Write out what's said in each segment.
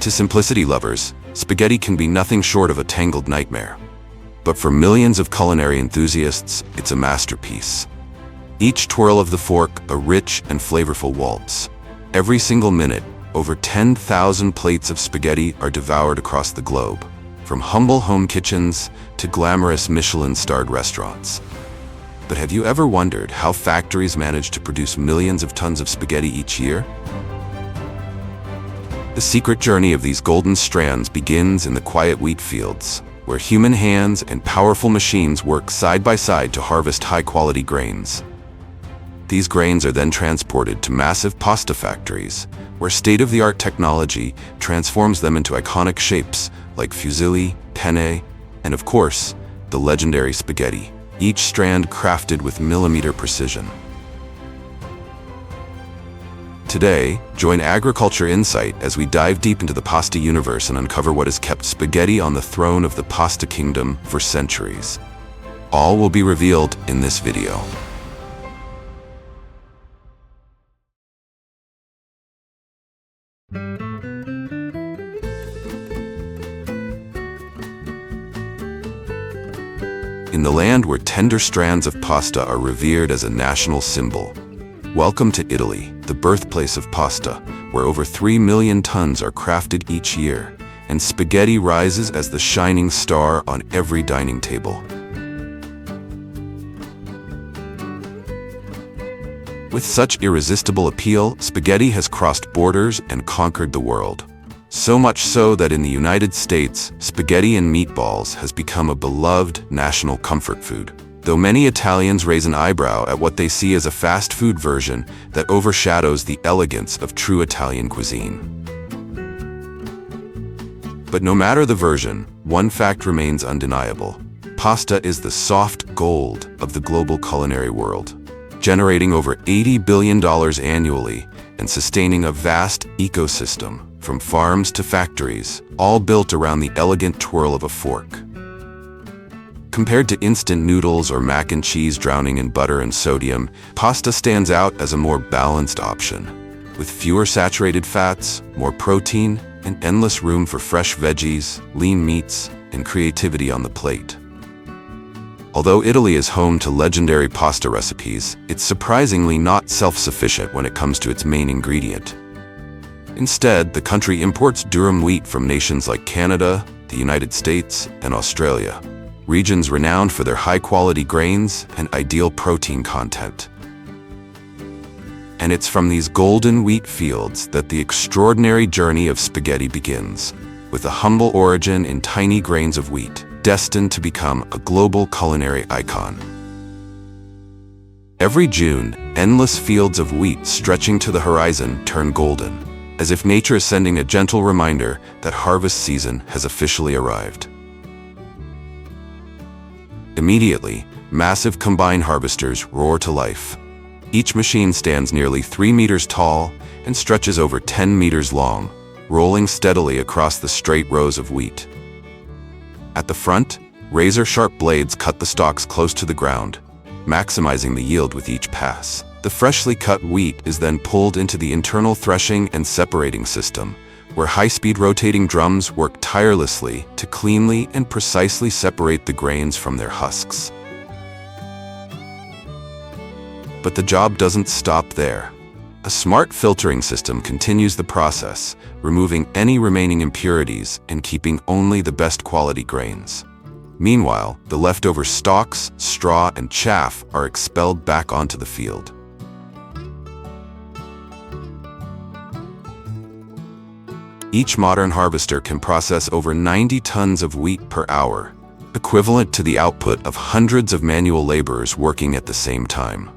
To simplicity lovers, spaghetti can be nothing short of a tangled nightmare. But for millions of culinary enthusiasts, it's a masterpiece. Each twirl of the fork, a rich and flavorful waltz. Every single minute, over 10,000 plates of spaghetti are devoured across the globe, from humble home kitchens to glamorous Michelin-starred restaurants. But have you ever wondered how factories manage to produce millions of tons of spaghetti each year? The secret journey of these golden strands begins in the quiet wheat fields, where human hands and powerful machines work side by side to harvest high-quality grains. These grains are then transported to massive pasta factories, where state-of-the-art technology transforms them into iconic shapes like fusilli, penne, and of course, the legendary spaghetti, each strand crafted with millimeter precision. Today, join Agriculture Insight as we dive deep into the pasta universe and uncover what has kept spaghetti on the throne of the pasta kingdom for centuries. All will be revealed in this video. In the land where tender strands of pasta are revered as a national symbol. Welcome to Italy, the birthplace of pasta, where over 3 million tons are crafted each year, and spaghetti rises as the shining star on every dining table. With such irresistible appeal, spaghetti has crossed borders and conquered the world. So much so that in the United States, spaghetti and meatballs has become a beloved national comfort food. Though many Italians raise an eyebrow at what they see as a fast food version that overshadows the elegance of true Italian cuisine. But no matter the version, one fact remains undeniable. Pasta is the soft gold of the global culinary world, generating over $80 billion annually and sustaining a vast ecosystem, from farms to factories, all built around the elegant twirl of a fork. Compared to instant noodles or mac and cheese drowning in butter and sodium, pasta stands out as a more balanced option, with fewer saturated fats, more protein, and endless room for fresh veggies, lean meats, and creativity on the plate. Although Italy is home to legendary pasta recipes, it's surprisingly not self-sufficient when it comes to its main ingredient. Instead, the country imports durum wheat from nations like Canada, the United States, and Australia, regions renowned for their high-quality grains and ideal protein content. And it's from these golden wheat fields that the extraordinary journey of spaghetti begins, with a humble origin in tiny grains of wheat, destined to become a global culinary icon. Every June, endless fields of wheat stretching to the horizon turn golden, as if nature is sending a gentle reminder that harvest season has officially arrived. Immediately, massive combine harvesters roar to life. Each machine stands nearly 3 meters tall and stretches over 10 meters long, rolling steadily across the straight rows of wheat. At the front, razor-sharp blades cut the stalks close to the ground, maximizing the yield with each pass. The freshly cut wheat is then pulled into the internal threshing and separating system, where high-speed rotating drums work tirelessly to cleanly and precisely separate the grains from their husks. But the job doesn't stop there. A smart filtering system continues the process, removing any remaining impurities and keeping only the best quality grains. Meanwhile, the leftover stalks, straw, and chaff are expelled back onto the field. Each modern harvester can process over 90 tons of wheat per hour, equivalent to the output of hundreds of manual laborers working at the same time.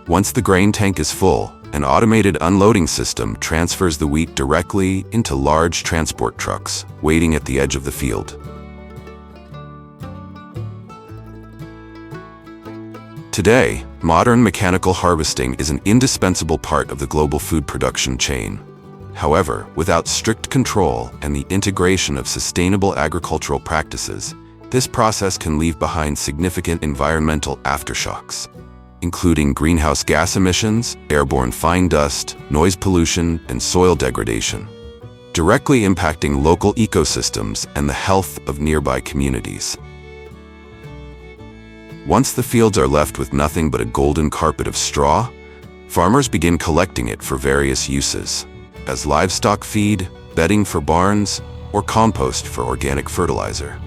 Once the grain tank is full, an automated unloading system transfers the wheat directly into large transport trucks waiting at the edge of the field. Today, modern mechanical harvesting is an indispensable part of the global food production chain. However, without strict control and the integration of sustainable agricultural practices, this process can leave behind significant environmental aftershocks. including greenhouse gas emissions, airborne fine dust, noise pollution, and soil degradation, directly impacting local ecosystems and the health of nearby communities. Once the fields are left with nothing but a golden carpet of straw, farmers begin collecting it for various uses, as livestock feed, bedding for barns, or compost for organic fertilizer.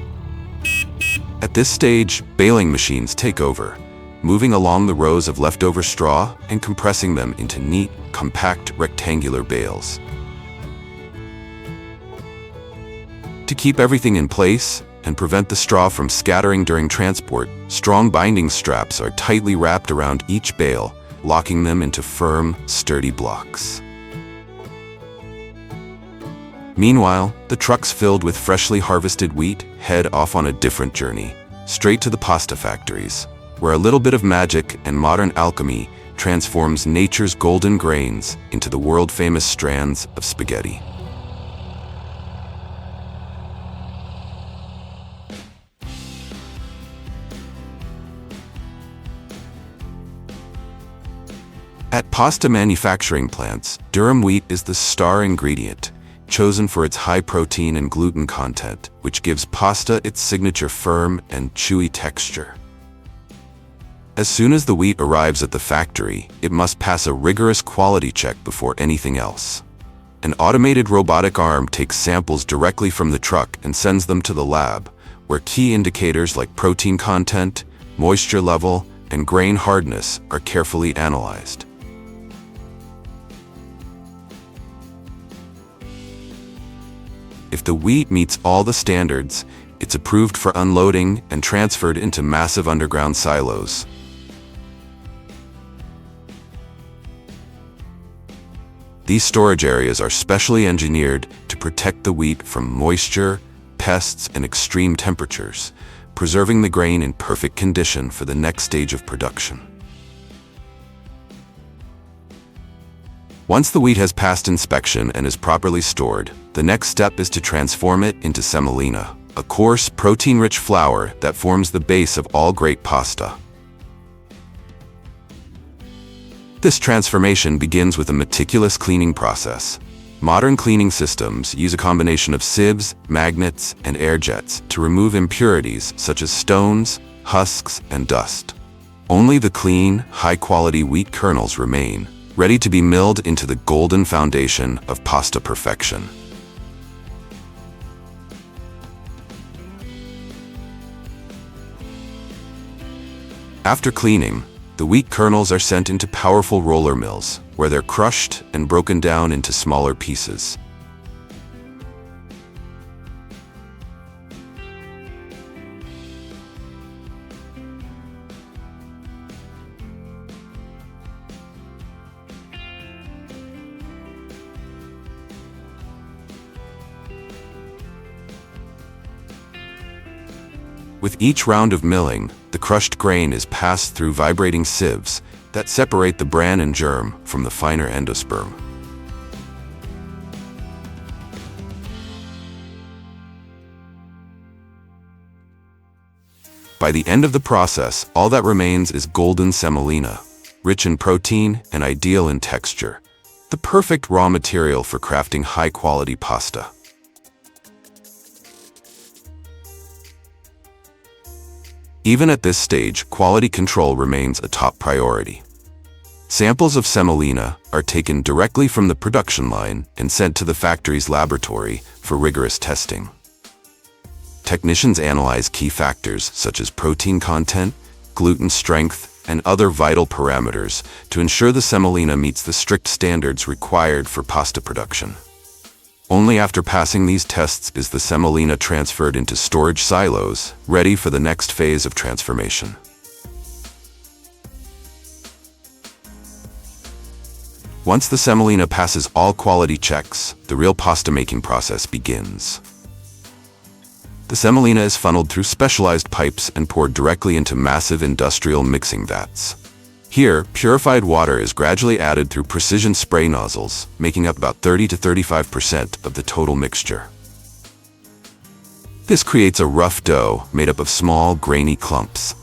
At this stage, baling machines take over, moving along the rows of leftover straw and compressing them into neat, compact, rectangular bales. To keep everything in place and prevent the straw from scattering during transport, strong binding straps are tightly wrapped around each bale, locking them into firm, sturdy blocks. Meanwhile, the trucks filled with freshly harvested wheat head off on a different journey, straight to the pasta factories, where a little bit of magic and modern alchemy transforms nature's golden grains into the world-famous strands of spaghetti. At pasta manufacturing plants, durum wheat is the star ingredient, chosen for its high protein and gluten content, which gives pasta its signature firm and chewy texture. As soon as the wheat arrives at the factory, it must pass a rigorous quality check before anything else. An automated robotic arm takes samples directly from the truck and sends them to the lab, where key indicators like protein content, moisture level, and grain hardness are carefully analyzed. If the wheat meets all the standards, it's approved for unloading and transferred into massive underground silos. These storage areas are specially engineered to protect the wheat from moisture, pests, and extreme temperatures, preserving the grain in perfect condition for the next stage of production. Once the wheat has passed inspection and is properly stored, the next step is to transform it into semolina, a coarse, protein-rich flour that forms the base of all great pasta. This transformation begins with a meticulous cleaning process. Modern cleaning systems use a combination of sieves, magnets, and air jets to remove impurities such as stones, husks, and dust. Only the clean, high-quality wheat kernels remain, ready to be milled into the golden foundation of pasta perfection. After cleaning, the wheat kernels are sent into powerful roller mills, where they're crushed and broken down into smaller pieces. With each round of milling, the crushed grain is passed through vibrating sieves that separate the bran and germ from the finer endosperm. By the end of the process, all that remains is golden semolina, rich in protein and ideal in texture, the perfect raw material for crafting high-quality pasta. Even at this stage, quality control remains a top priority. Samples of semolina are taken directly from the production line and sent to the factory's laboratory for rigorous testing. Technicians analyze key factors such as protein content, gluten strength, and other vital parameters to ensure the semolina meets the strict standards required for pasta production. Only after passing these tests is the semolina transferred into storage silos, ready for the next phase of transformation. Once the semolina passes all quality checks, the real pasta making process begins. The semolina is funneled through specialized pipes and poured directly into massive industrial mixing vats. Here, purified water is gradually added through precision spray nozzles, making up about 30 to 35% of the total mixture. This creates a rough dough made up of small, grainy clumps.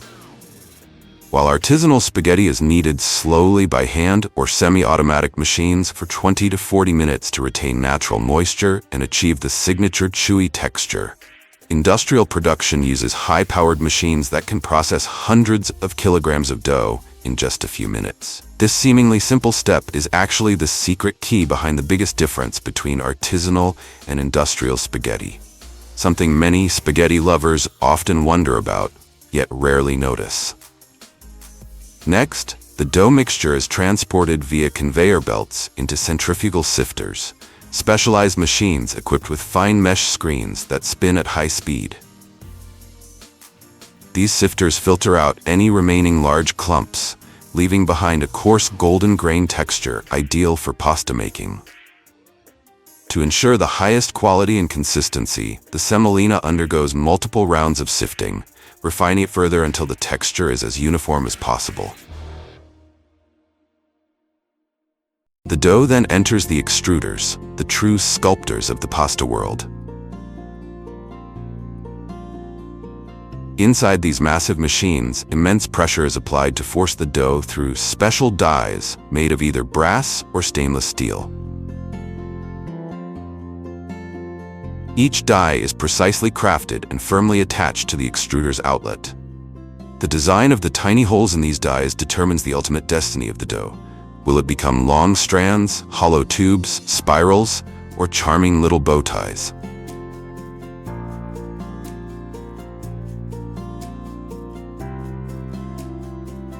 while artisanal spaghetti is kneaded slowly by hand or semi-automatic machines for 20 to 40 minutes to retain natural moisture and achieve the signature chewy texture. Industrial production uses high-powered machines that can process hundreds of kilograms of dough in just a few minutes. This seemingly simple step is actually the secret key behind the biggest difference between artisanal and industrial spaghetti, something many spaghetti lovers often wonder about, yet rarely notice. Next, the dough mixture is transported via conveyor belts into centrifugal sifters, specialized machines equipped with fine mesh screens that spin at high speed. These sifters filter out any remaining large clumps, leaving behind a coarse golden grain texture ideal for pasta making. To ensure the highest quality and consistency, the semolina undergoes multiple rounds of sifting, refining it further until the texture is as uniform as possible. The dough then enters the extruders, the true sculptors of the pasta world. Inside these massive machines, immense pressure is applied to force the dough through special dies made of either brass or stainless steel. Each die is precisely crafted and firmly attached to the extruder's outlet. The design of the tiny holes in these dies determines the ultimate destiny of the dough. Will it become long strands, hollow tubes, spirals, or charming little bow ties?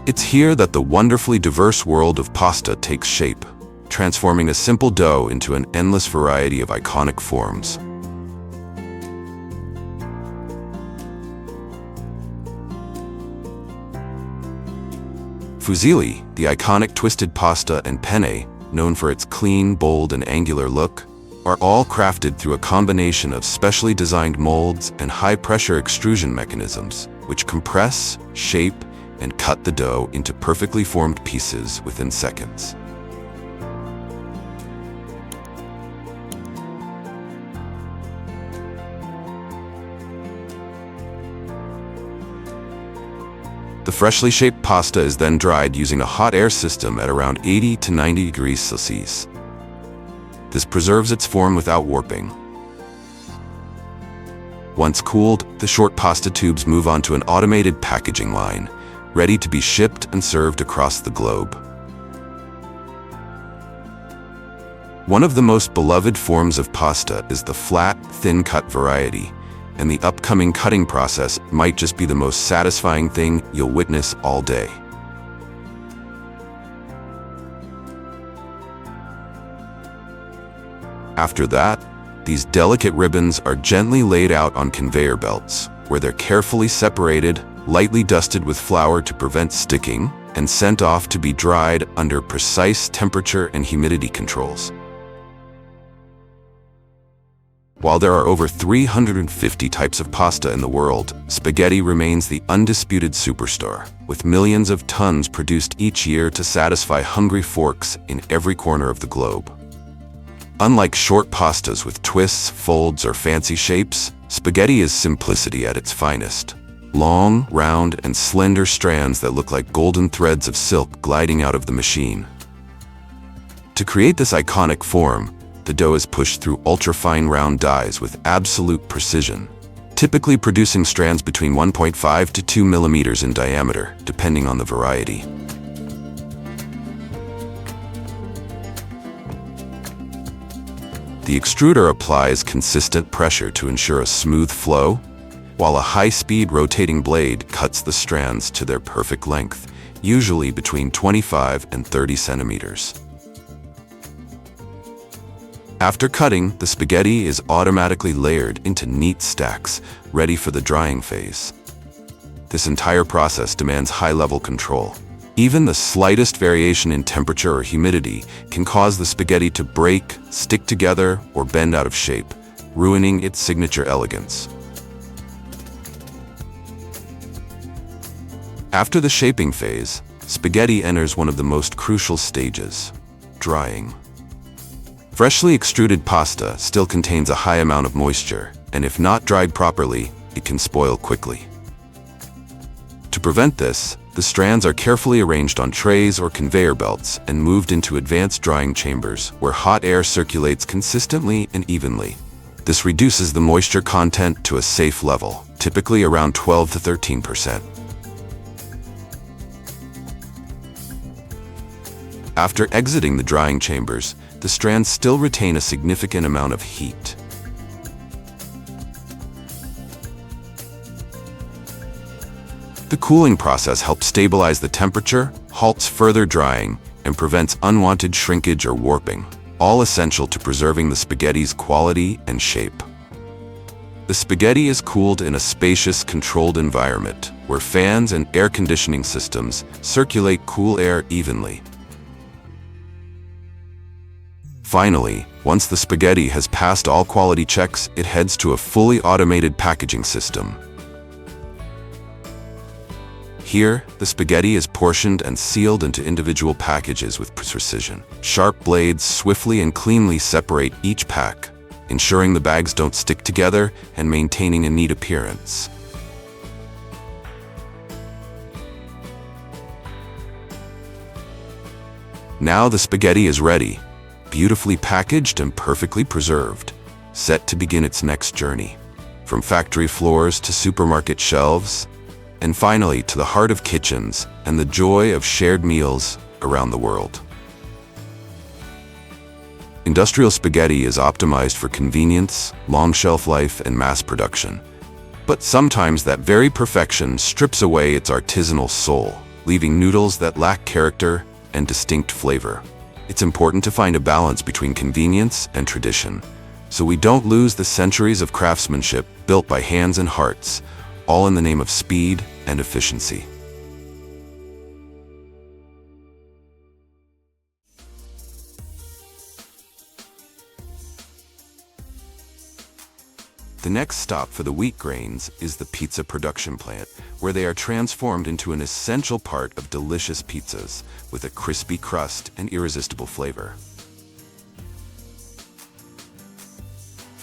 It's here that the wonderfully diverse world of pasta takes shape, transforming a simple dough into an endless variety of iconic forms. Fusilli, the iconic twisted pasta, and penne, known for its clean, bold, and angular look, are all crafted through a combination of specially designed molds and high-pressure extrusion mechanisms, which compress, shape, and cut the dough into perfectly formed pieces within seconds. The freshly shaped pasta is then dried using a hot air system at around 80 to 90 degrees Celsius. This preserves its form without warping. Once cooled, the short pasta tubes move onto an automated packaging line, ready to be shipped and served across the globe. One of the most beloved forms of pasta is the flat, thin-cut variety, and the upcoming cutting process might just be the most satisfying thing you'll witness all day. After that, these delicate ribbons are gently laid out on conveyor belts, where they're carefully separated, lightly dusted with flour to prevent sticking, and sent off to be dried under precise temperature and humidity controls. While there are over 350 types of pasta in the world, spaghetti remains the undisputed superstar, with millions of tons produced each year to satisfy hungry forks in every corner of the globe. Unlike short pastas with twists, folds, or fancy shapes, spaghetti is simplicity at its finest. Long, round, and slender strands that look like golden threads of silk gliding out of the machine. To create this iconic form, the dough is pushed through ultra-fine round dies with absolute precision, typically producing strands between 1.5 to 2 millimeters in diameter, depending on the variety. The extruder applies consistent pressure to ensure a smooth flow, while a high-speed rotating blade cuts the strands to their perfect length, usually between 25 and 30 centimeters. After cutting, the spaghetti is automatically layered into neat stacks, ready for the drying phase. This entire process demands high-level control. Even the slightest variation in temperature or humidity can cause the spaghetti to break, stick together, or bend out of shape, ruining its signature elegance. After the shaping phase, spaghetti enters one of the most crucial stages: drying. Freshly extruded pasta still contains a high amount of moisture, and if not dried properly, it can spoil quickly. To prevent this, The strands are carefully arranged on trays or conveyor belts and moved into advanced drying chambers where hot air circulates consistently and evenly. This reduces the moisture content to a safe level, typically around 12 to 13%. After exiting the drying chambers, the strands still retain a significant amount of heat. The cooling process helps stabilize the temperature, halts further drying, and prevents unwanted shrinkage or warping, all essential to preserving the spaghetti's quality and shape. The spaghetti is cooled in a spacious, controlled environment where fans and air conditioning systems circulate cool air evenly. Finally, once the spaghetti has passed all quality checks, it heads to a fully automated packaging system. Here, the spaghetti is portioned and sealed into individual packages with precision. Sharp blades swiftly and cleanly separate each pack, ensuring the bags don't stick together and maintaining a neat appearance. Now the spaghetti is ready, beautifully packaged and perfectly preserved, set to begin its next journey. From factory floors to supermarket shelves, and finally to the heart of kitchens and the joy of shared meals around the world. Industrial spaghetti is optimized for convenience, long shelf life, and mass production. But sometimes that very perfection strips away its artisanal soul, leaving noodles that lack character and distinct flavor. It's important to find a balance between convenience and tradition, so we don't lose the centuries of craftsmanship built by hands and hearts, all in the name of speed and efficiency. The next stop for the wheat grains is the pizza production plant, where they are transformed into an essential part of delicious pizzas with a crispy crust and irresistible flavor.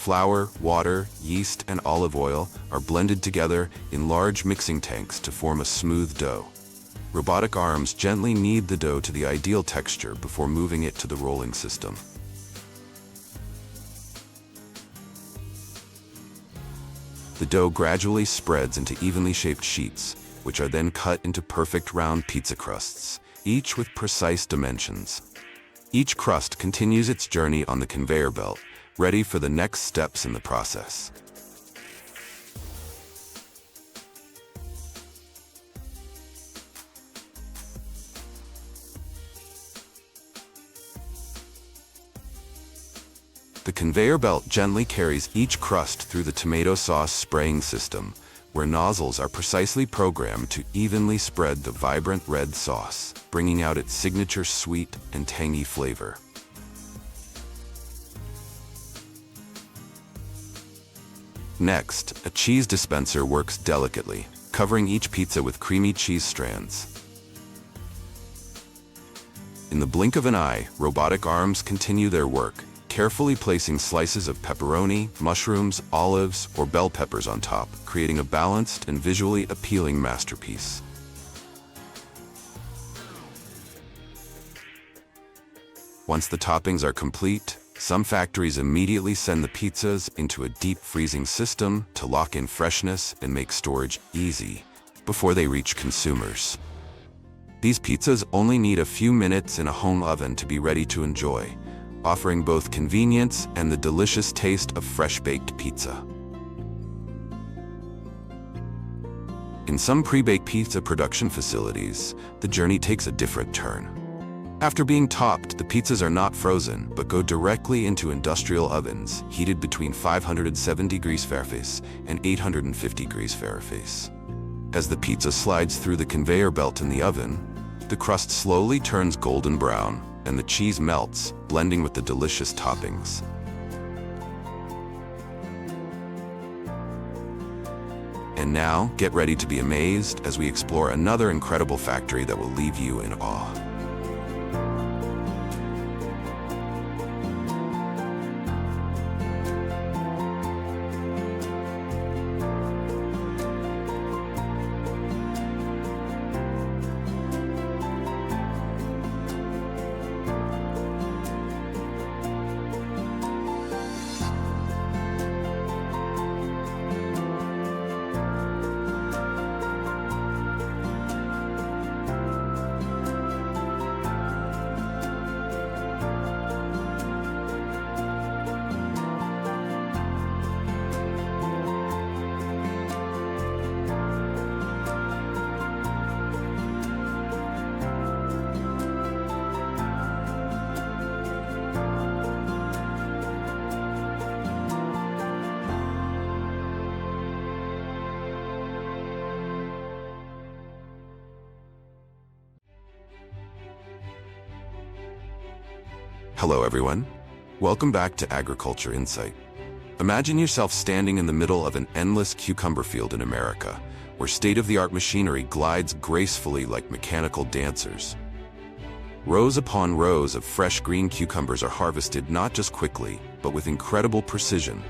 Flour, water, yeast, and olive oil are blended together in large mixing tanks to form a smooth dough. Robotic arms gently knead the dough to the ideal texture before moving it to the rolling system. The dough gradually spreads into evenly shaped sheets, which are then cut into perfect round pizza crusts, each with precise dimensions. Each crust continues its journey on the conveyor belt, ready for the next steps in the process. The conveyor belt gently carries each crust through the tomato sauce spraying system, where nozzles are precisely programmed to evenly spread the vibrant red sauce, bringing out its signature sweet and tangy flavor. Next, a cheese dispenser works delicately, covering each pizza with creamy cheese strands. In the blink of an eye, robotic arms continue their work, carefully placing slices of pepperoni, mushrooms, olives, or bell peppers on top, creating a balanced and visually appealing masterpiece. Once the toppings are complete, some factories immediately send the pizzas into a deep freezing system to lock in freshness and make storage easy before they reach consumers. These pizzas only need a few minutes in a home oven to be ready to enjoy, offering both convenience and the delicious taste of fresh-baked pizza. In some pre-baked pizza production facilities, the journey takes a different turn. After being topped, the pizzas are not frozen, but go directly into industrial ovens, heated between 507 degrees Fahrenheit and 850 degrees Fahrenheit. As the pizza slides through the conveyor belt in the oven, the crust slowly turns golden brown, and the cheese melts, blending with the delicious toppings. And now, get ready to be amazed as we explore another incredible factory that will leave you in awe. Hello everyone. Welcome back to Agriculture Insight. Imagine yourself standing in the middle of an endless cucumber field in America, where state-of-the-art machinery glides gracefully like mechanical dancers. Rows upon rows of fresh green cucumbers are harvested not just quickly, but with incredible precision,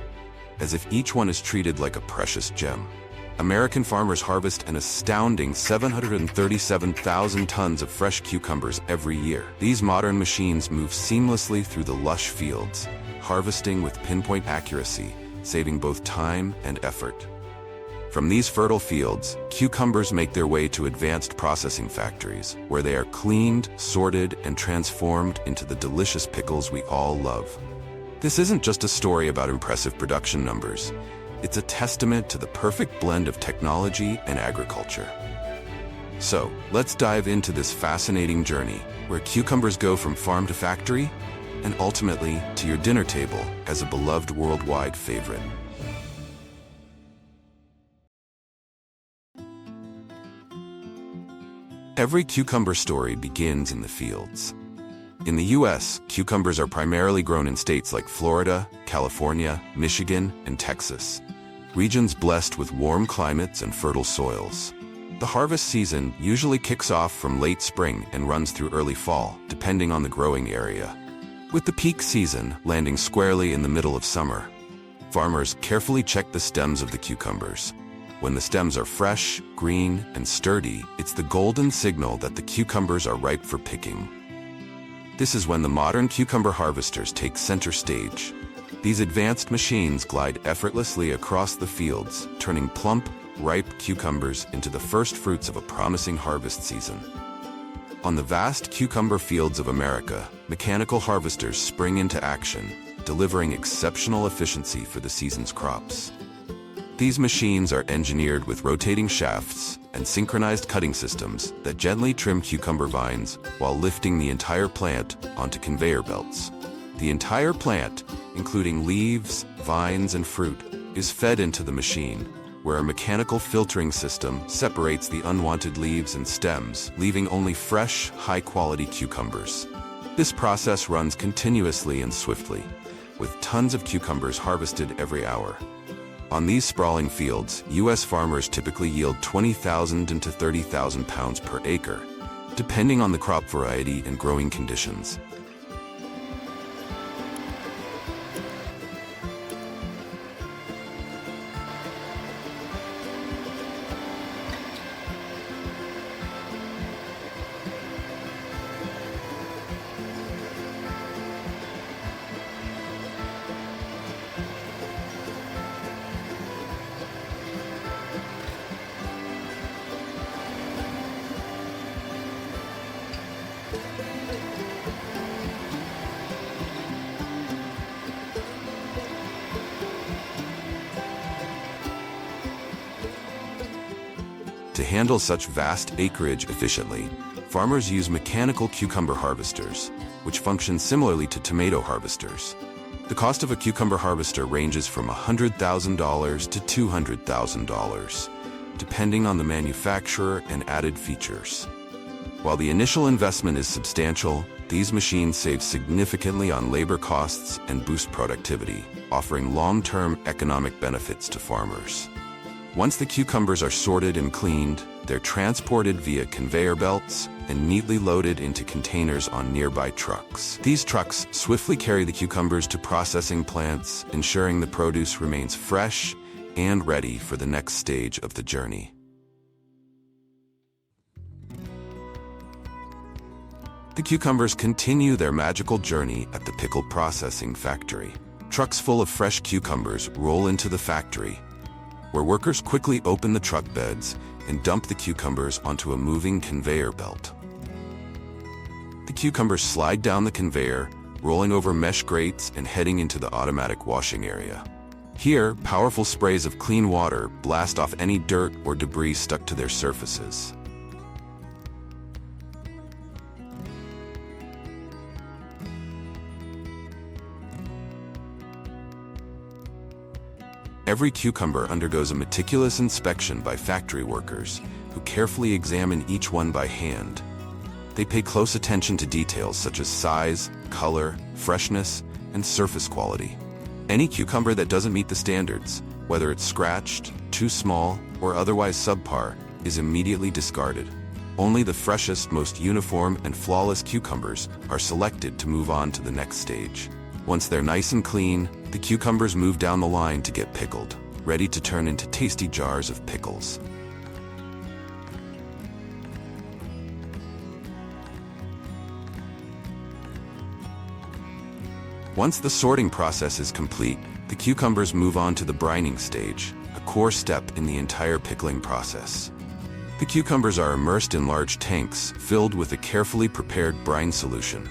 as if each one is treated like a precious gem. American farmers harvest an astounding 737,000 tons of fresh cucumbers every year. These modern machines move seamlessly through the lush fields, harvesting with pinpoint accuracy, saving both time and effort. From these fertile fields, cucumbers make their way to advanced processing factories, where they are cleaned, sorted, and transformed into the delicious pickles we all love. This isn't just a story about impressive production numbers. It's a testament to the perfect blend of technology and agriculture. So, let's dive into this fascinating journey, where cucumbers go from farm to factory, and ultimately to your dinner table as a beloved worldwide favorite. Every cucumber story begins in the fields. In the U.S., cucumbers are primarily grown in states like Florida, California, Michigan, and Texas, regions blessed with warm climates and fertile soils. The harvest season usually kicks off from late spring and runs through early fall, depending on the growing area, with the peak season landing squarely in the middle of summer. Farmers carefully check the stems of the cucumbers. When the stems are fresh, green, and sturdy, it's the golden signal that the cucumbers are ripe for picking. This is when the modern cucumber harvesters take center stage. These advanced machines glide effortlessly across the fields, turning plump, ripe cucumbers into the first fruits of a promising harvest season. On the vast cucumber fields of America, mechanical harvesters spring into action, delivering exceptional efficiency for the season's crops. These machines are engineered with rotating shafts and synchronized cutting systems that gently trim cucumber vines while lifting the entire plant onto conveyor belts. The entire plant, including leaves, vines, and fruit, is fed into the machine, where a mechanical filtering system separates the unwanted leaves and stems, leaving only fresh, high-quality cucumbers. This process runs continuously and swiftly, with tons of cucumbers harvested every hour. On these sprawling fields, U.S. farmers typically yield 20,000 to 30,000 pounds per acre, depending on the crop variety and growing conditions. To handle such vast acreage efficiently, farmers use mechanical cucumber harvesters, which function similarly to tomato harvesters. The cost of a cucumber harvester ranges from $100,000 to $200,000, depending on the manufacturer and added features. While the initial investment is substantial, these machines save significantly on labor costs and boost productivity, offering long-term economic benefits to farmers. Once the cucumbers are sorted and cleaned, they're transported via conveyor belts and neatly loaded into containers on nearby trucks. These trucks swiftly carry the cucumbers to processing plants, ensuring the produce remains fresh and ready for the next stage of the journey. The cucumbers continue their magical journey at the pickle processing factory. Trucks full of fresh cucumbers roll into the factory, where workers quickly open the truck beds and dump the cucumbers onto a moving conveyor belt. The cucumbers slide down the conveyor, rolling over mesh grates and heading into the automatic washing area. Here, powerful sprays of clean water blast off any dirt or debris stuck to their surfaces. Every cucumber undergoes a meticulous inspection by factory workers, who carefully examine each one by hand. They pay close attention to details such as size, color, freshness, and surface quality. Any cucumber that doesn't meet the standards, whether it's scratched, too small, or otherwise subpar, is immediately discarded. Only the freshest, most uniform, and flawless cucumbers are selected to move on to the next stage. Once they're nice and clean, the cucumbers move down the line to get pickled, ready to turn into tasty jars of pickles. Once the sorting process is complete, the cucumbers move on to the brining stage, a core step in the entire pickling process. The cucumbers are immersed in large tanks filled with a carefully prepared brine solution.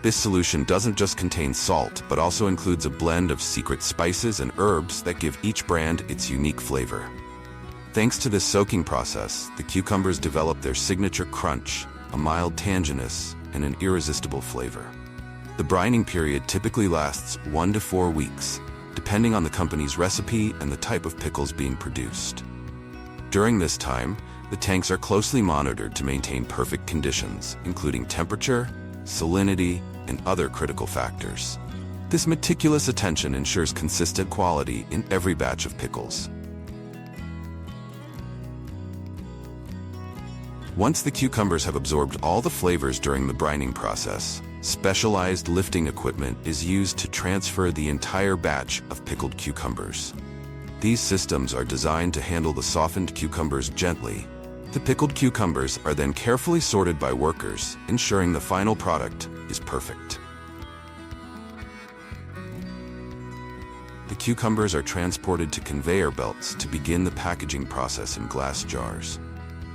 This solution doesn't just contain salt, but also includes a blend of secret spices and herbs that give each brand its unique flavor. Thanks to this soaking process, the cucumbers develop their signature crunch, a mild tanginess, and an irresistible flavor. The brining period typically lasts 1 to 4 weeks, depending on the company's recipe and the type of pickles being produced. During this time, the tanks are closely monitored to maintain perfect conditions, including temperature, salinity, and other critical factors. This meticulous attention ensures consistent quality in every batch of pickles. Once the cucumbers have absorbed all the flavors during the brining process, specialized lifting equipment is used to transfer the entire batch of pickled cucumbers. These systems are designed to handle the softened cucumbers gently. The pickled cucumbers are then carefully sorted by workers, ensuring the final product is perfect. The cucumbers are transported to conveyor belts to begin the packaging process in glass jars.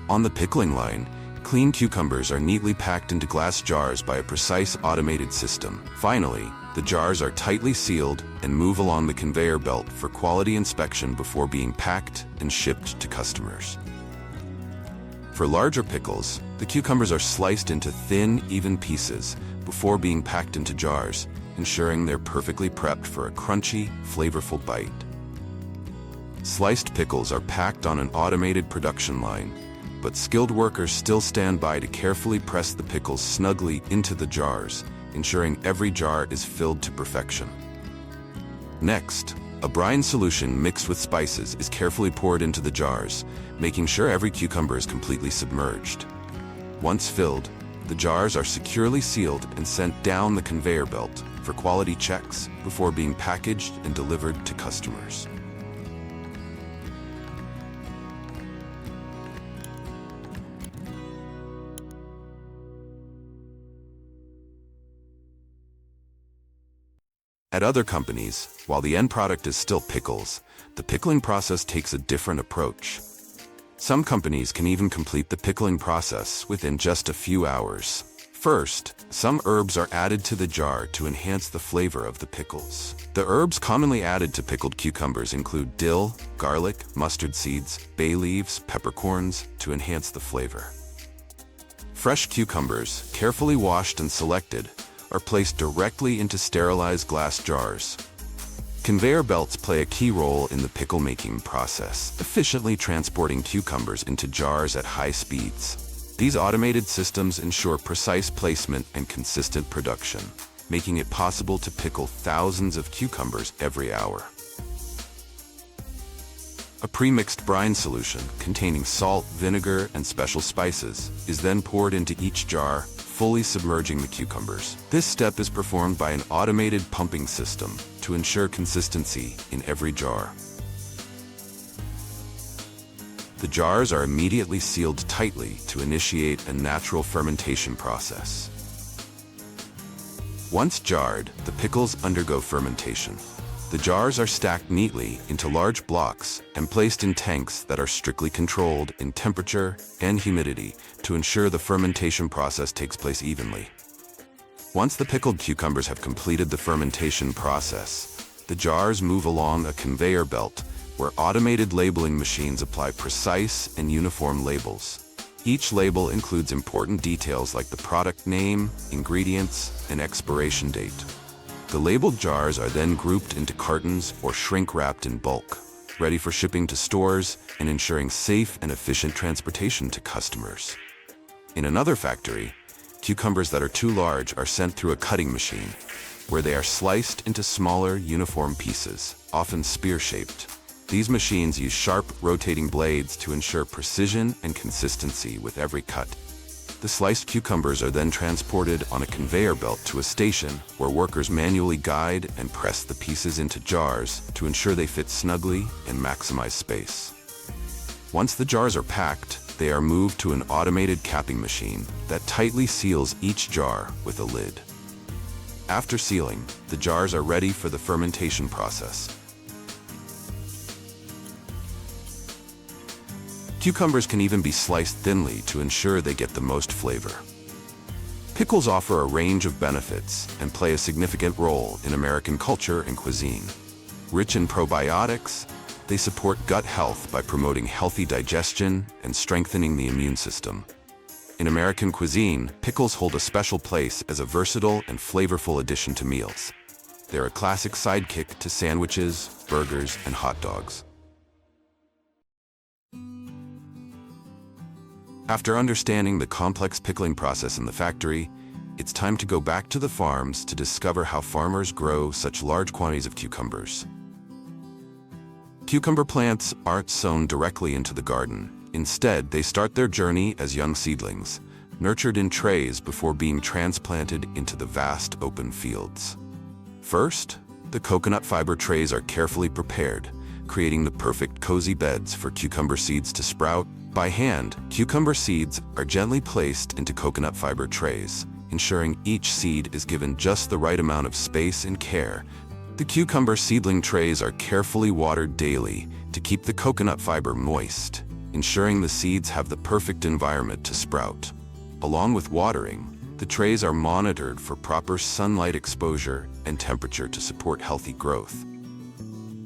On the pickling line, clean cucumbers are neatly packed into glass jars by a precise automated system. Finally, the jars are tightly sealed and move along the conveyor belt for quality inspection before being packed and shipped to customers. For larger pickles, the cucumbers are sliced into thin, even pieces before being packed into jars, ensuring they're perfectly prepped for a crunchy, flavorful bite. Sliced pickles are packed on an automated production line, but skilled workers still stand by to carefully press the pickles snugly into the jars, ensuring every jar is filled to perfection. Next, a brine solution mixed with spices is carefully poured into the jars, making sure every cucumber is completely submerged. Once filled, the jars are securely sealed and sent down the conveyor belt for quality checks before being packaged and delivered to customers. At other companies, while the end product is still pickles, the pickling process takes a different approach. Some companies can even complete the pickling process within just a few hours. First, some herbs are added to the jar to enhance the flavor of the pickles. The herbs commonly added to pickled cucumbers include dill, garlic, mustard seeds, bay leaves, peppercorns to enhance the flavor. Fresh cucumbers, carefully washed and selected, are placed directly into sterilized glass jars. Conveyor belts play a key role in the pickle-making process, efficiently transporting cucumbers into jars at high speeds. These automated systems ensure precise placement and consistent production, making it possible to pickle thousands of cucumbers every hour. A pre-mixed brine solution containing salt, vinegar, and special spices is then poured into each jar, fully submerging the cucumbers. This step is performed by an automated pumping system to ensure consistency in every jar. The jars are immediately sealed tightly to initiate a natural fermentation process. Once jarred, the pickles undergo fermentation. The jars are stacked neatly into large blocks and placed in tanks that are strictly controlled in temperature and humidity to ensure the fermentation process takes place evenly. Once the pickled cucumbers have completed the fermentation process, the jars move along a conveyor belt where automated labeling machines apply precise and uniform labels. Each label includes important details like the product name, ingredients, and expiration date. The labeled jars are then grouped into cartons or shrink-wrapped in bulk, ready for shipping to stores and ensuring safe and efficient transportation to customers. In another factory, cucumbers that are too large are sent through a cutting machine, where they are sliced into smaller, uniform pieces, often spear-shaped. These machines use sharp, rotating blades to ensure precision and consistency with every cut. The sliced cucumbers are then transported on a conveyor belt to a station where workers manually guide and press the pieces into jars to ensure they fit snugly and maximize space. Once the jars are packed, they are moved to an automated capping machine that tightly seals each jar with a lid. After sealing, the jars are ready for the fermentation process. Cucumbers can even be sliced thinly to ensure they get the most flavor. Pickles offer a range of benefits and play a significant role in American culture and cuisine. Rich in probiotics, they support gut health by promoting healthy digestion and strengthening the immune system. In American cuisine, pickles hold a special place as a versatile and flavorful addition to meals. They're a classic sidekick to sandwiches, burgers, and hot dogs. After understanding the complex pickling process in the factory, it's time to go back to the farms to discover how farmers grow such large quantities of cucumbers. Cucumber plants aren't sown directly into the garden. Instead, they start their journey as young seedlings, nurtured in trays before being transplanted into the vast open fields. First, the coconut fiber trays are carefully prepared, creating the perfect cozy beds for cucumber seeds to sprout. By hand, cucumber seeds are gently placed into coconut fiber trays, ensuring each seed is given just the right amount of space and care. The cucumber seedling trays are carefully watered daily to keep the coconut fiber moist, ensuring the seeds have the perfect environment to sprout. Along with watering, the trays are monitored for proper sunlight exposure and temperature to support healthy growth.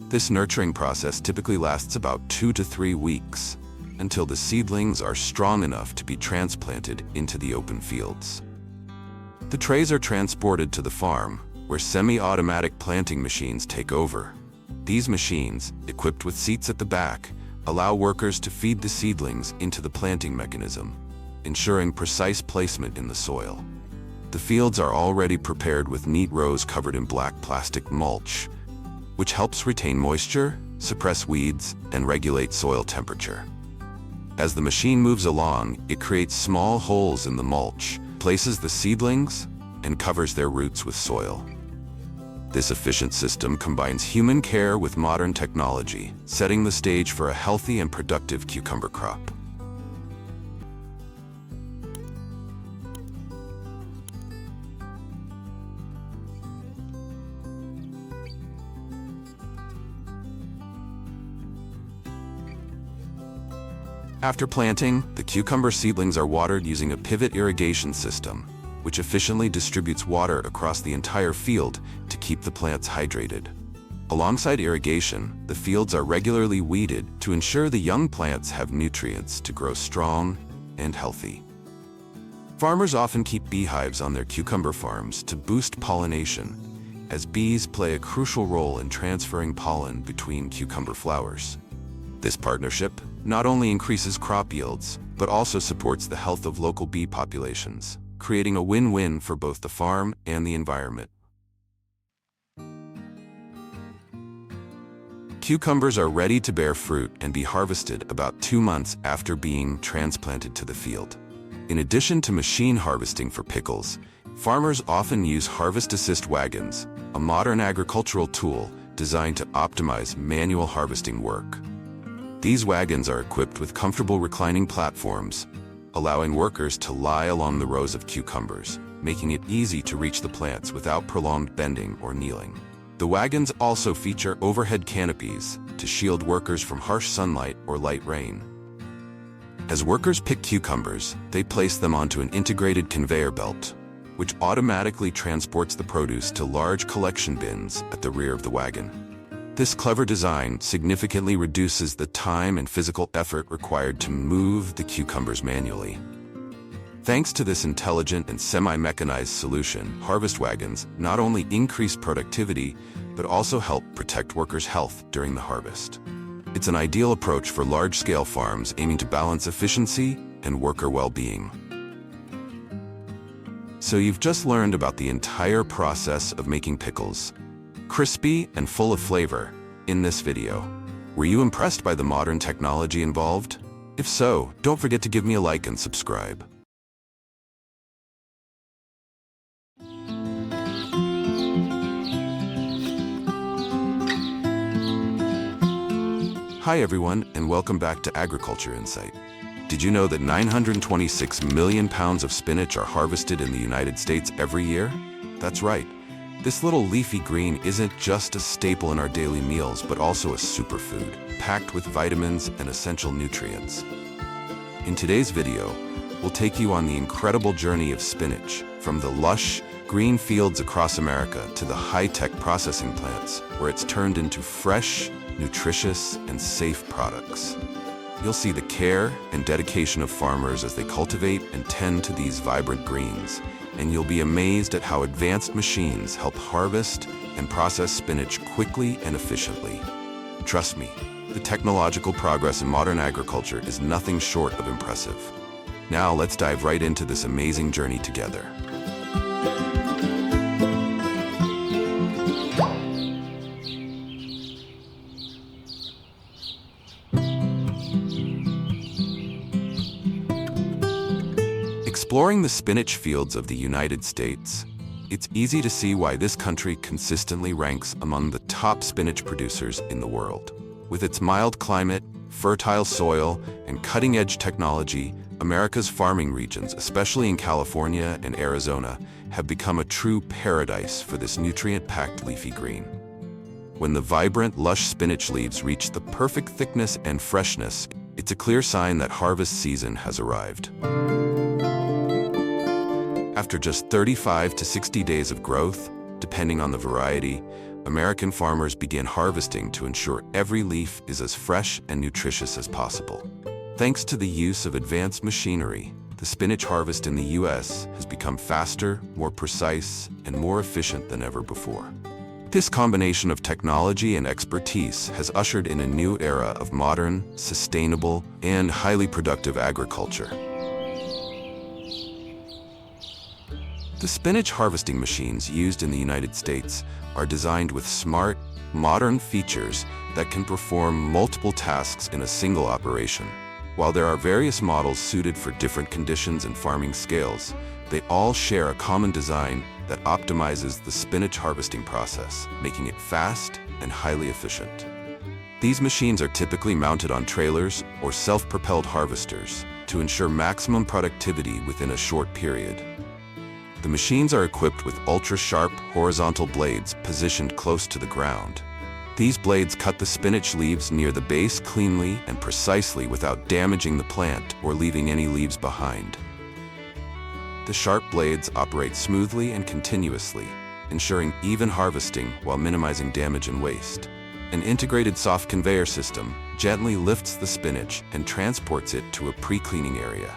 This nurturing process typically lasts about 2 to 3 weeks, until the seedlings are strong enough to be transplanted into the open fields. The trays are transported to the farm, where semi-automatic planting machines take over. These machines, equipped with seats at the back, allow workers to feed the seedlings into the planting mechanism, ensuring precise placement in the soil. The fields are already prepared with neat rows covered in black plastic mulch, which helps retain moisture, suppress weeds, and regulate soil temperature. As the machine moves along, it creates small holes in the mulch, places the seedlings, and covers their roots with soil. This efficient system combines human care with modern technology, setting the stage for a healthy and productive cucumber crop. After planting, the cucumber seedlings are watered using a pivot irrigation system, which efficiently distributes water across the entire field to keep the plants hydrated. Alongside irrigation, the fields are regularly weeded to ensure the young plants have nutrients to grow strong and healthy. Farmers often keep beehives on their cucumber farms to boost pollination, as bees play a crucial role in transferring pollen between cucumber flowers. This partnership not only increases crop yields, but also supports the health of local bee populations, creating a win-win for both the farm and the environment. Cucumbers are ready to bear fruit and be harvested about 2 months after being transplanted to the field. In addition to machine harvesting for pickles, farmers often use harvest assist wagons, a modern agricultural tool designed to optimize manual harvesting work. These wagons are equipped with comfortable reclining platforms, allowing workers to lie along the rows of cucumbers, making it easy to reach the plants without prolonged bending or kneeling. The wagons also feature overhead canopies to shield workers from harsh sunlight or light rain. As workers pick cucumbers, they place them onto an integrated conveyor belt, which automatically transports the produce to large collection bins at the rear of the wagon. This clever design significantly reduces the time and physical effort required to move the cucumbers manually. Thanks to this intelligent and semi-mechanized solution, harvest wagons not only increase productivity, but also help protect workers' health during the harvest. It's an ideal approach for large-scale farms aiming to balance efficiency and worker well-being. So you've just learned about the entire process of making pickles, crispy and full of flavor, in this video. Were you impressed by the modern technology involved? If so, don't forget to give me a like and subscribe. Hi everyone, and welcome back to Agriculture Insight. Did you know that 926 million pounds of spinach are harvested in the United States every year? That's right. This little leafy green isn't just a staple in our daily meals, but also a superfood, packed with vitamins and essential nutrients. In today's video, we'll take you on the incredible journey of spinach, from the lush, green fields across America to the high-tech processing plants, where it's turned into fresh, nutritious, and safe products. You'll see the care and dedication of farmers as they cultivate and tend to these vibrant greens, and you'll be amazed at how advanced machines help harvest and process spinach quickly and efficiently. Trust me, the technological progress in modern agriculture is nothing short of impressive. Now let's dive right into this amazing journey together. Exploring the spinach fields of the United States, it's easy to see why this country consistently ranks among the top spinach producers in the world. With its mild climate, fertile soil, and cutting-edge technology, America's farming regions, especially in California and Arizona, have become a true paradise for this nutrient-packed leafy green. When the vibrant, lush spinach leaves reach the perfect thickness and freshness, it's a clear sign that harvest season has arrived. After just 35 to 60 days of growth, depending on the variety, American farmers begin harvesting to ensure every leaf is as fresh and nutritious as possible. Thanks to the use of advanced machinery, the spinach harvest in the U.S. has become faster, more precise, and more efficient than ever before. This combination of technology and expertise has ushered in a new era of modern, sustainable, and highly productive agriculture. The spinach harvesting machines used in the United States are designed with smart, modern features that can perform multiple tasks in a single operation. While there are various models suited for different conditions and farming scales, they all share a common design that optimizes the spinach harvesting process, making it fast and highly efficient. These machines are typically mounted on trailers or self-propelled harvesters to ensure maximum productivity within a short period. The machines are equipped with ultra-sharp horizontal blades positioned close to the ground. These blades cut the spinach leaves near the base cleanly and precisely without damaging the plant or leaving any leaves behind. The sharp blades operate smoothly and continuously, ensuring even harvesting while minimizing damage and waste. An integrated soft conveyor system gently lifts the spinach and transports it to a pre-cleaning area.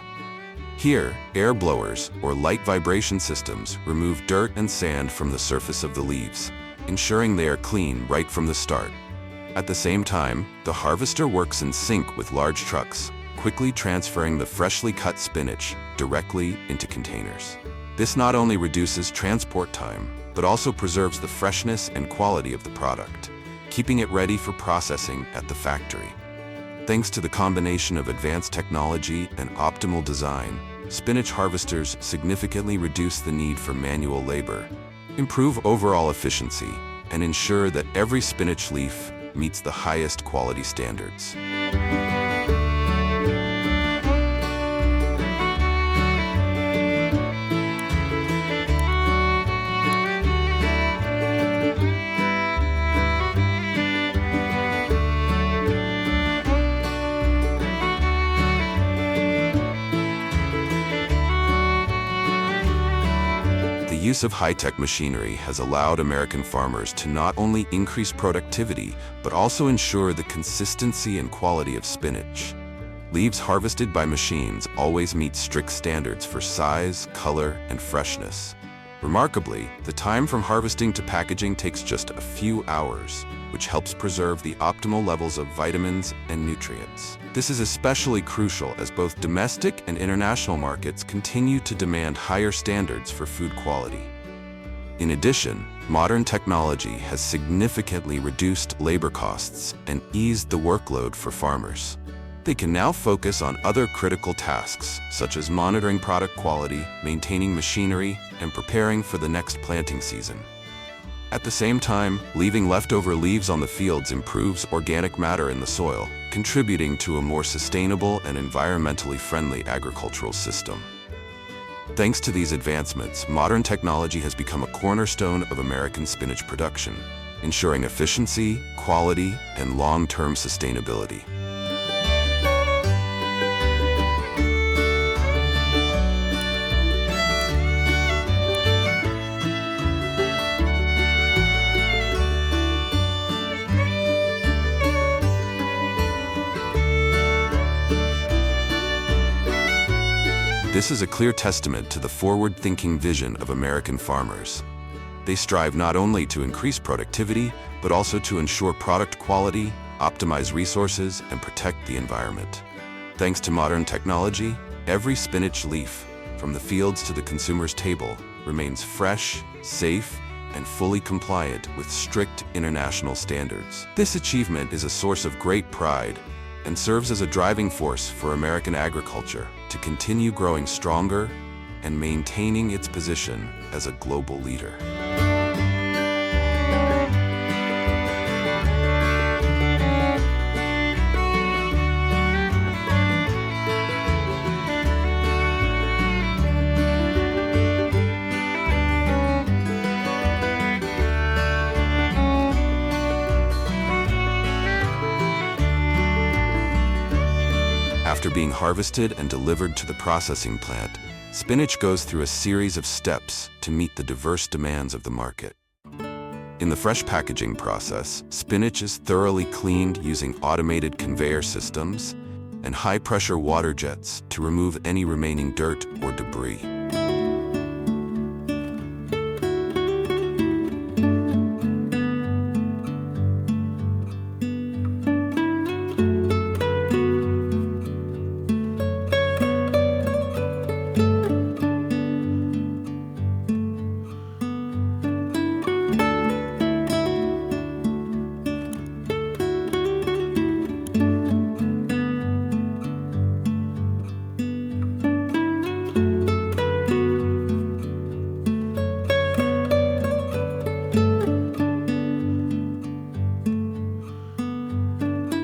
Here, air blowers, or light vibration systems, remove dirt and sand from the surface of the leaves, ensuring they are clean right from the start. At the same time, the harvester works in sync with large trucks, quickly transferring the freshly cut spinach directly into containers. This not only reduces transport time, but also preserves the freshness and quality of the product, keeping it ready for processing at the factory. Thanks to the combination of advanced technology and optimal design, spinach harvesters significantly reduce the need for manual labor, improve overall efficiency, and ensure that every spinach leaf meets the highest quality standards. The use of high-tech machinery has allowed American farmers to not only increase productivity, but also ensure the consistency and quality of spinach. Leaves harvested by machines always meet strict standards for size, color, and freshness, Remarkably, the time from harvesting to packaging takes just a few hours, which helps preserve the optimal levels of vitamins and nutrients. This is especially crucial as both domestic and international markets continue to demand higher standards for food quality. In addition, modern technology has significantly reduced labor costs and eased the workload for farmers. They can now focus on other critical tasks, such as monitoring product quality, maintaining machinery, and preparing for the next planting season. At the same time, leaving leftover leaves on the fields improves organic matter in the soil, contributing to a more sustainable and environmentally friendly agricultural system. Thanks to these advancements, modern technology has become a cornerstone of American spinach production, ensuring efficiency, quality, and long-term sustainability. This is a clear testament to the forward-thinking vision of American farmers. They strive not only to increase productivity, but also to ensure product quality, optimize resources, and protect the environment. Thanks to modern technology, every spinach leaf, from the fields to the consumer's table, remains fresh, safe, and fully compliant with strict international standards. This achievement is a source of great pride and serves as a driving force for American agriculture to continue growing stronger and maintaining its position as a global leader. After being harvested and delivered to the processing plant, spinach goes through a series of steps to meet the diverse demands of the market. In the fresh packaging process, spinach is thoroughly cleaned using automated conveyor systems and high-pressure water jets to remove any remaining dirt or debris.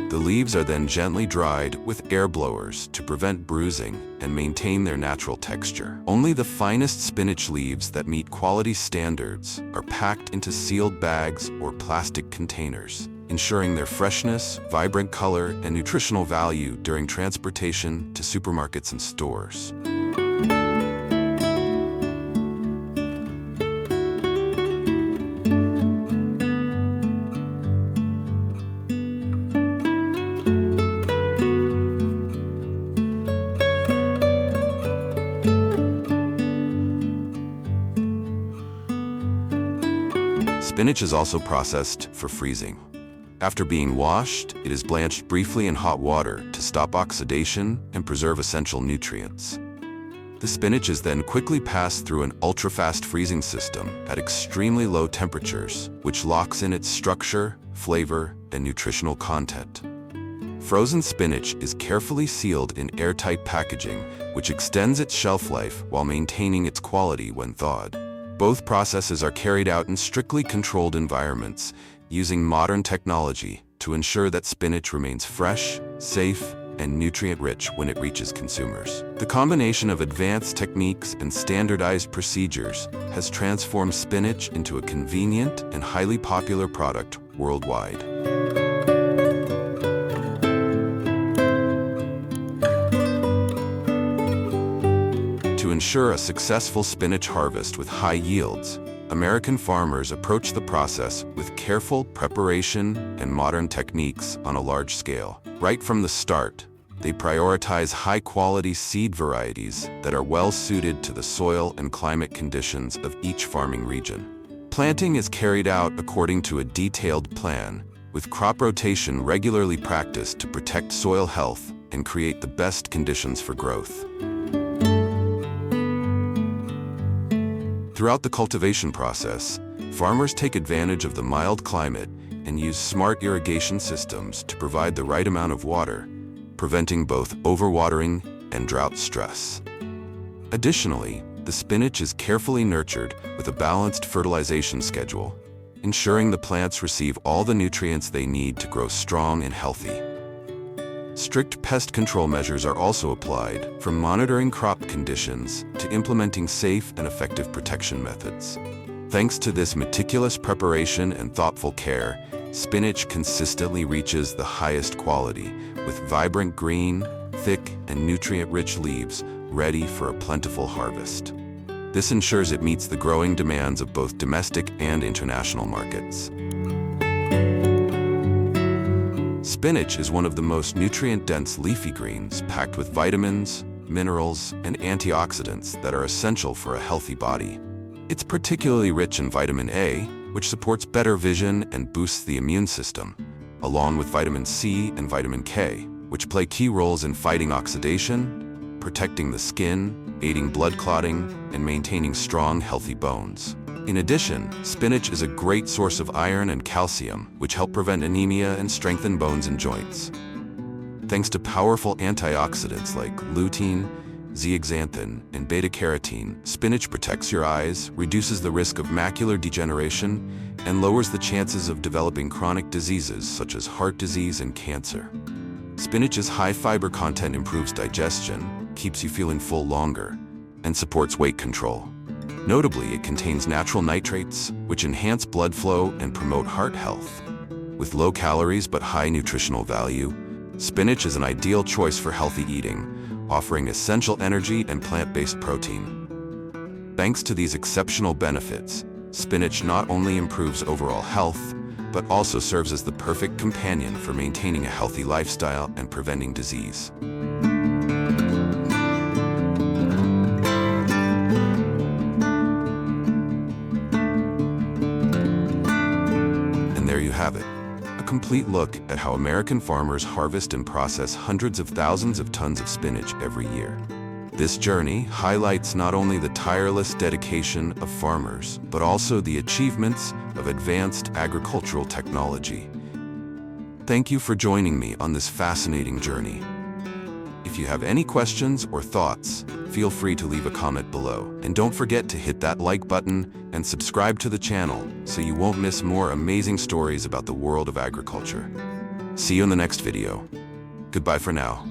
The leaves are then gently dried with air blowers to prevent bruising and maintain their natural texture. Only the finest spinach leaves that meet quality standards are packed into sealed bags or plastic containers, ensuring their freshness, vibrant color, and nutritional value during transportation to supermarkets and stores. Spinach is also processed for freezing. After being washed, it is blanched briefly in hot water to stop oxidation and preserve essential nutrients. The spinach is then quickly passed through an ultra-fast freezing system at extremely low temperatures, which locks in its structure, flavor, and nutritional content. Frozen spinach is carefully sealed in airtight packaging, which extends its shelf life while maintaining its quality when thawed. Both processes are carried out in strictly controlled environments, using modern technology to ensure that spinach remains fresh, safe, and nutrient-rich when it reaches consumers. The combination of advanced techniques and standardized procedures has transformed spinach into a convenient and highly popular product worldwide. To ensure a successful spinach harvest with high yields, American farmers approach the process with careful preparation and modern techniques on a large scale. Right from the start, They prioritize high-quality seed varieties that are well-suited to the soil and climate conditions of each farming region. Planting is carried out according to a detailed plan, with crop rotation regularly practiced to protect soil health and create the best conditions for growth. Throughout the cultivation process, farmers take advantage of the mild climate and use smart irrigation systems to provide the right amount of water, preventing both overwatering and drought stress. Additionally, the spinach is carefully nurtured with a balanced fertilization schedule, ensuring the plants receive all the nutrients they need to grow strong and healthy. Strict pest control measures are also applied, from monitoring crop conditions to implementing safe and effective protection methods. Thanks to this meticulous preparation and thoughtful care, spinach consistently reaches the highest quality, with vibrant green, thick, and nutrient-rich leaves ready for a plentiful harvest. This ensures it meets the growing demands of both domestic and international markets. Spinach is one of the most nutrient-dense leafy greens, packed with vitamins, minerals, and antioxidants that are essential for a healthy body. It's particularly rich in vitamin A, which supports better vision and boosts the immune system, along with vitamin C and vitamin K, which play key roles in fighting oxidation, protecting the skin, aiding blood clotting, and maintaining strong, healthy bones. In addition, spinach is a great source of iron and calcium, which help prevent anemia and strengthen bones and joints. Thanks to powerful antioxidants like lutein, zeaxanthin, and beta-carotene, spinach protects your eyes, reduces the risk of macular degeneration, and lowers the chances of developing chronic diseases such as heart disease and cancer. Spinach's high fiber content improves digestion, keeps you feeling full longer, and supports weight control. Notably, it contains natural nitrates, which enhance blood flow and promote heart health. With low calories but high nutritional value, spinach is an ideal choice for healthy eating, offering essential energy and plant-based protein. Thanks to these exceptional benefits, spinach not only improves overall health, but also serves as the perfect companion for maintaining a healthy lifestyle and preventing disease. There you have it, a complete look at how American farmers harvest and process hundreds of thousands of tons of spinach every year. This journey highlights not only the tireless dedication of farmers, but also the achievements of advanced agricultural technology. Thank you for joining me on this fascinating journey. If you have any questions or thoughts, feel free to leave a comment below. And don't forget to hit that like button and subscribe to the channel so you won't miss more amazing stories about the world of agriculture. See you in the next video. Goodbye for now.